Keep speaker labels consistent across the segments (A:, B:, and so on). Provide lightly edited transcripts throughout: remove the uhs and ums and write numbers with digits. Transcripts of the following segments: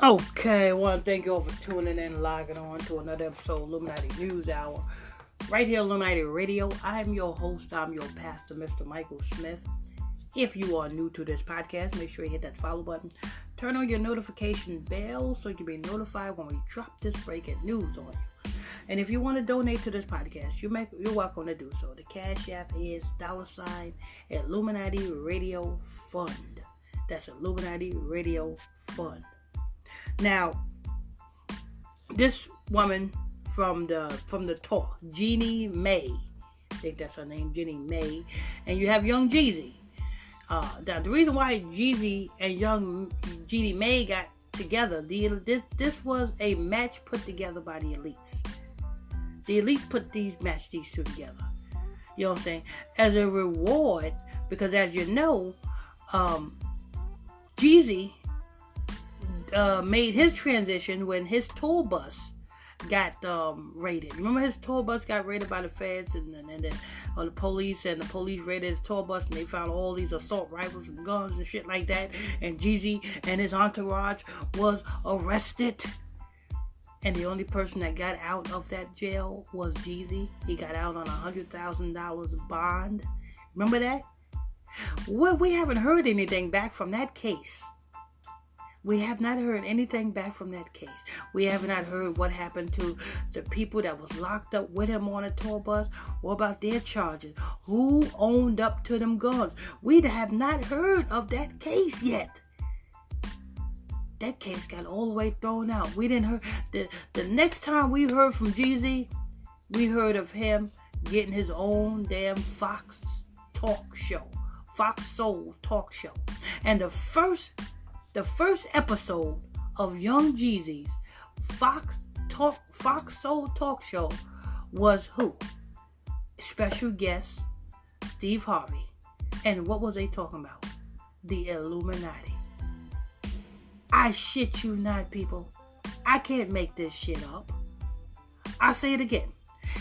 A: Okay, I want to thank you all for tuning in and logging on to another episode of Illuminati News Hour. Right here, Illuminati Radio. I'm your host. I'm your pastor, Mr. Michael Smith. If you are new to this podcast, make sure you hit that follow button. Turn on your notification bell so you'll be notified when we drop this breaking news on you. And if you want to donate to this podcast, you're welcome to do so. The Cash App is $ Illuminati Radio Fund. That's Illuminati Radio Fund. Now, this woman from the talk, Jeannie Mai, I think that's her name, Jeannie Mai, and you have young Jeezy. Now, the reason why Jeezy and young Jeannie Mai got together, this was a match put together by the elites. The elites put these two together. You know what I'm saying? As a reward, because as you know, Jeezy made his transition when his tour bus got raided. Remember his tour bus got raided by the feds and then the police, and the police raided his tour bus and they found all these assault rifles and guns and shit like that, and Jeezy and his entourage was arrested. And the only person that got out of that jail was Jeezy. He got out on $100,000 bond. Remember that? Well, we haven't heard anything back from that case. We have not heard anything back from that case. We have not heard what happened to the people that was locked up with him on a tour bus. What about their charges? Who owned up to them guns? We have not heard of that case yet. That case got all the way thrown out. We didn't hear. The next time we heard from Jeezy, we heard of him getting his own damn Fox Soul talk show. And the first episode of young Jeezy's Fox Soul talk show was who? Special guest Steve Harvey. And what was they talking about? The Illuminati. I shit you not, people. I can't make this shit up. I say it again.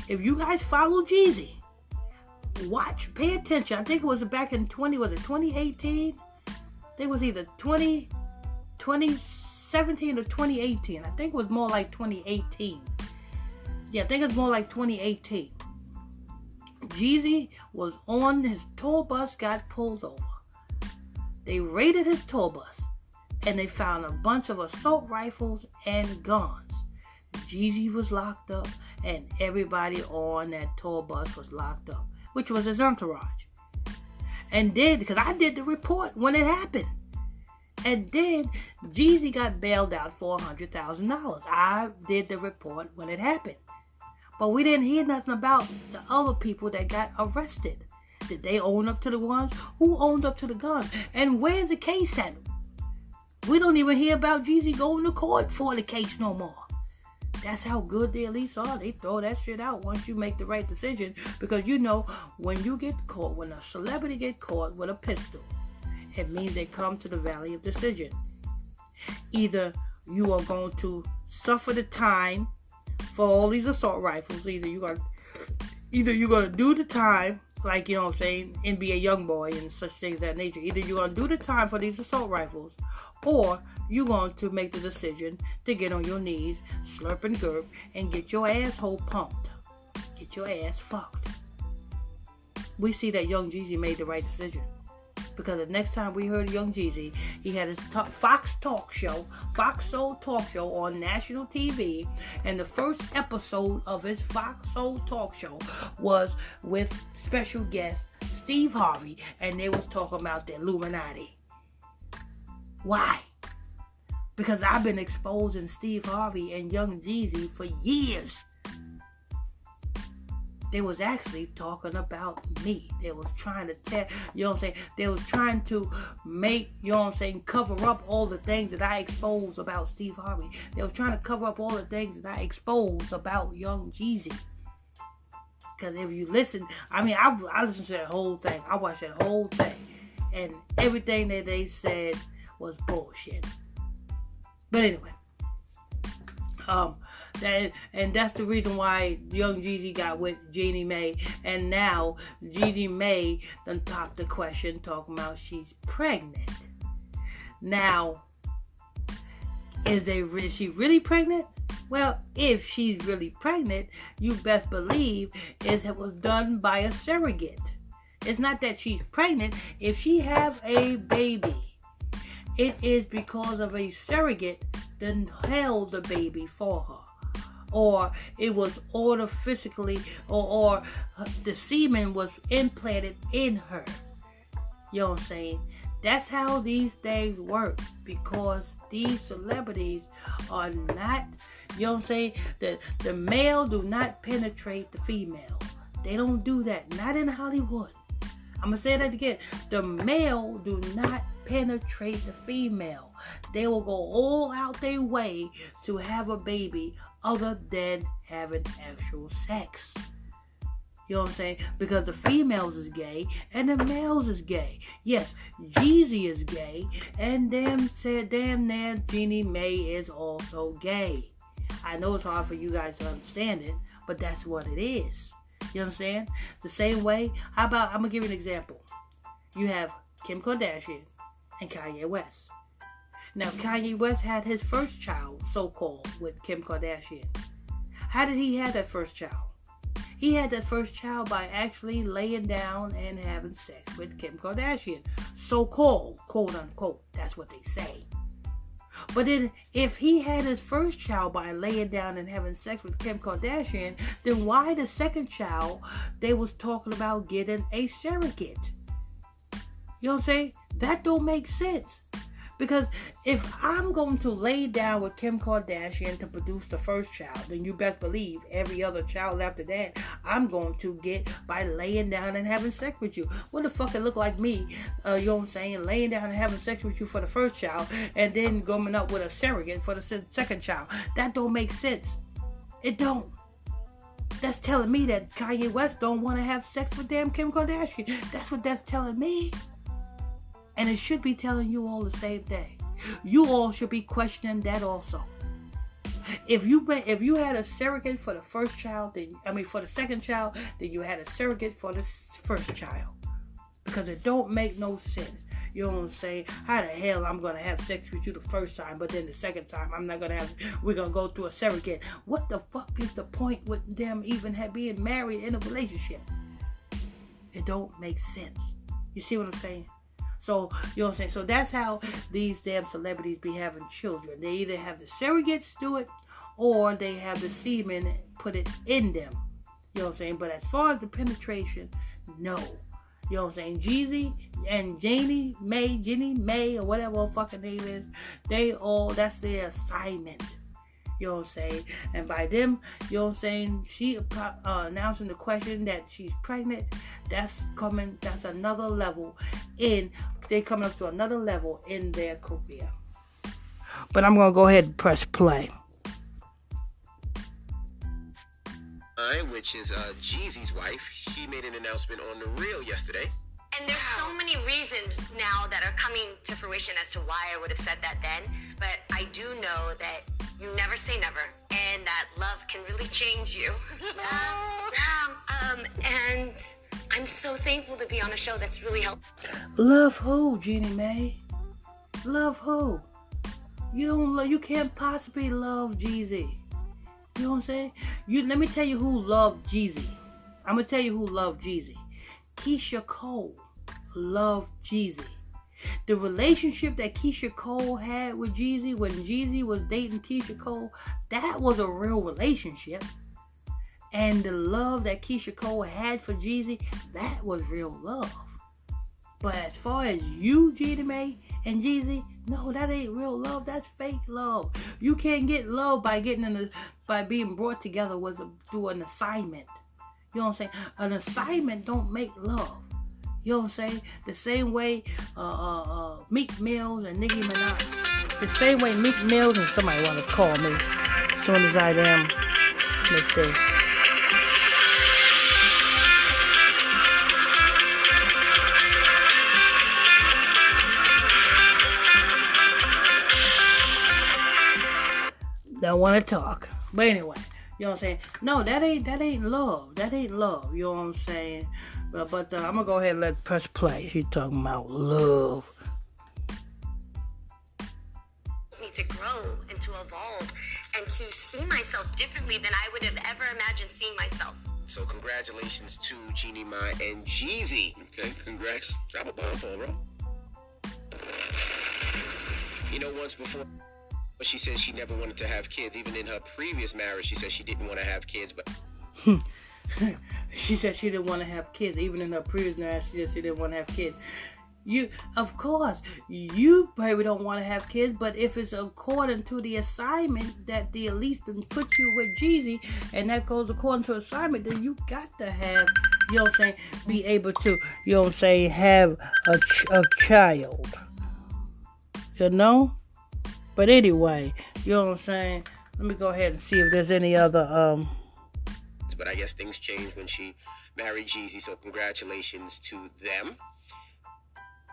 A: If you guys follow Jeezy, watch, pay attention. I think it was back in 2018? I think it was either 2017 or 2018. I think it was more like 2018. Yeah, I think it's more like 2018. Jeezy was on his tour bus, got pulled over. They raided his tour bus, and they found a bunch of assault rifles and guns. Jeezy was locked up, and everybody on that tour bus was locked up, which was his entourage. And then, because I did the report when it happened, and then Jeezy got bailed out for $100,000. I did the report when it happened. But we didn't hear nothing about the other people that got arrested. Did they own up to the guns? Who owned up to the guns? And where's the case settled? We don't even hear about Jeezy going to court for the case no more. That's how good the elites are. They throw that shit out once you make the right decision. Because you know, when you get caught, when a celebrity get caught with a pistol, it means they come to the valley of decision. Either you are going to suffer the time for all these assault rifles. Either you're gonna do the time, like, you know what I'm saying, NBA Youngboy and such things of that nature. Either you're gonna do the time for these assault rifles, or you're going to make the decision to get on your knees, slurp and gurp, and get your asshole pumped. Get your ass fucked. We see that young Jeezy made the right decision. Because the next time we heard young Jeezy, he had his Fox Soul talk show on national TV. And the first episode of his Fox Soul talk show was with special guest Steve Harvey. And they was talking about the Illuminati. Why? Because I've been exposing Steve Harvey and young Jeezy for years. They was actually talking about me. They was trying to tell, you know what I'm saying? They was trying to make, you know what I'm saying, cover up all the things that I exposed about Steve Harvey. They was trying to cover up all the things that I exposed about young Jeezy. Because if you listen, I mean, I listened to that whole thing. I watched that whole thing. And everything that they said was bullshit. But anyway, that's the reason why young Jeezy got with Jeannie Mai, and now Jeannie Mai done popped the question talking about she's pregnant. Now, Is she really pregnant? Well, if she's really pregnant, you best believe it was done by a surrogate. It's not that she's pregnant. If she have a baby, it is because of a surrogate that held the baby for her. Or it was artificially, or the semen was implanted in her. You know what I'm saying? That's how these things work, because these celebrities are not, you know what I'm saying? The male do not penetrate the female. They don't do that. Not in Hollywood. I'm going to say that again. The male do not penetrate the female. They will go all out their way to have a baby other than having actual sex. You know what I'm saying? Because the females is gay and the males is gay. Yes, Jeezy is gay, and damn near Jeannie Mai is also gay. I know it's hard for you guys to understand it, but that's what it is. You understand? The same way. How about, I'm gonna give you an example. You have Kim Kardashian and Kanye West. Now, Kanye West had his first child, so-called, with Kim Kardashian. How did he have that first child? He had that first child by actually laying down and having sex with Kim Kardashian. So-called, quote-unquote. That's what they say. But then, if he had his first child by laying down and having sex with Kim Kardashian, then why the second child, they was talking about getting a surrogate? You know what I'm saying? That don't make sense. Because if I'm going to lay down with Kim Kardashian to produce the first child, then you best believe every other child after that, I'm going to get by laying down and having sex with you. What the fuck it look like me, you know what I'm saying, laying down and having sex with you for the first child, and then going up with a surrogate for the second child? That don't make sense. It don't. That's telling me that Kanye West don't want to have sex with damn Kim Kardashian. That's what that's telling me. And it should be telling you all the same thing. You all should be questioning that also. If you had a surrogate for the first child, for the second child, then you had a surrogate for the first child. Because it don't make no sense. You know what I'm saying? How the hell I'm going to have sex with you the first time, but then the second time we're going to go through a surrogate. What the fuck is the point with them even being married in a relationship? It don't make sense. You see what I'm saying? So, you know what I'm saying? So that's how these damn celebrities be having children. They either have the surrogates do it, or they have the semen put it in them. You know what I'm saying? But as far as the penetration, no. You know what I'm saying? Jeezy and Jeannie Mai, or whatever her fucking name is, that's their assignment. You know what I'm saying? And by them, you know what I'm saying, she announcing the question that she's pregnant, that's another level they're coming up to another level in their career. But I'm going to go ahead and press play.
B: Which is Jeezy's wife. She made an announcement on The Real yesterday.
C: And there's so many reasons now that are coming to fruition as to why I would have said that then. But I do know that you never say never, and that love can really change you. And I'm so thankful to be on a show that's really helped.
A: Love who, Jeannie Mai? Love who? You can't possibly love Jeezy. You know what I'm saying? Let me tell you who loved Jeezy. I'm going to tell you who loved Jeezy. Keisha Cole loved Jeezy. The relationship that Keisha Cole had with Jeezy when Jeezy was dating Keisha Cole, that was a real relationship. And the love that Keisha Cole had for Jeezy, that was real love. But as far as you, Jeannie Mai and Jeezy, no, that ain't real love. That's fake love. You can't get love by being brought together through an assignment. You know what I'm saying? An assignment don't make love. You know what I'm saying? The same way Meek Mills and Nicki Minaj. The same way Meek Mills and somebody want to call me as soon as I am. Let's see. Don't want to talk. But anyway, you know what I'm saying? No, that ain't love. That ain't love. You know what I'm saying? But I'm gonna go ahead and let press play. She's talking about love.
C: Me to grow and world and to see myself differently than I would have ever imagined seeing myself.
B: So congratulations to Jeannie, Mai, and Jeezy.
D: Okay, congrats. Drop a bomb for her, bro.
B: You know, once before, she said she never wanted to have kids. Even in her previous marriage, she said she didn't want to have kids. But
A: she said she didn't want to have kids. Even in her previous marriage, she said she didn't want to have kids. Of course, you probably don't want to have kids, but if it's according to the assignment that the Elise put you with Jeezy, and that goes according to assignment, then you got to have, you know what I'm saying, be able to, you know what I'm saying, have a child. You know? But anyway, you know what I'm saying? Let me go ahead and see if there's any other,
B: But I guess things changed when she married Jeezy, so congratulations to them.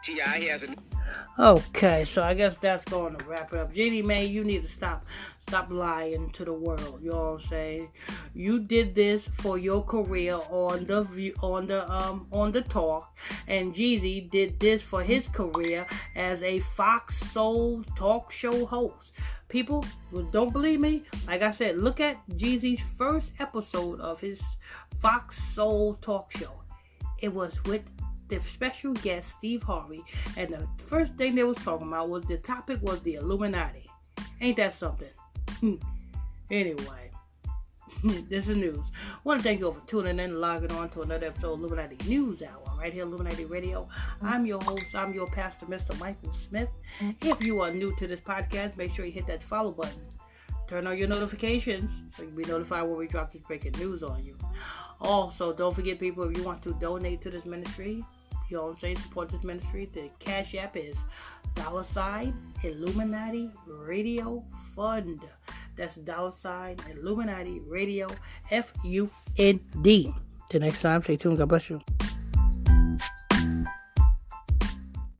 B: T.I., he has a...
A: Okay, so I guess that's going to wrap it up. Jeannie, man, you need to stop lying to the world. You know what I'm saying? You did this for your career on the talk, and Jeezy did this for his career as a Fox Soul talk show host. People who don't believe me, like I said, look at Jeezy's first episode of his Fox Soul talk show. It was with the special guest Steve Harvey, and the first thing they was talking about was the topic was the Illuminati. Ain't that something? Anyway, this is news. I want to thank you all for tuning in and logging on to another episode of Illuminati News Hour right here, Illuminati Radio. I'm your host. I'm your pastor, Mr. Michael Smith. If you are new to this podcast, make sure you hit that follow button. Turn on your notifications so you'll be notified when we drop this breaking news on you. Also, don't forget, people, if you want to donate to this ministry, you know what I'm saying, support this ministry, the Cash App is $ Illuminati Radio Fund. That's $ Illuminati Radio FUND. Till next time, stay tuned. God bless you.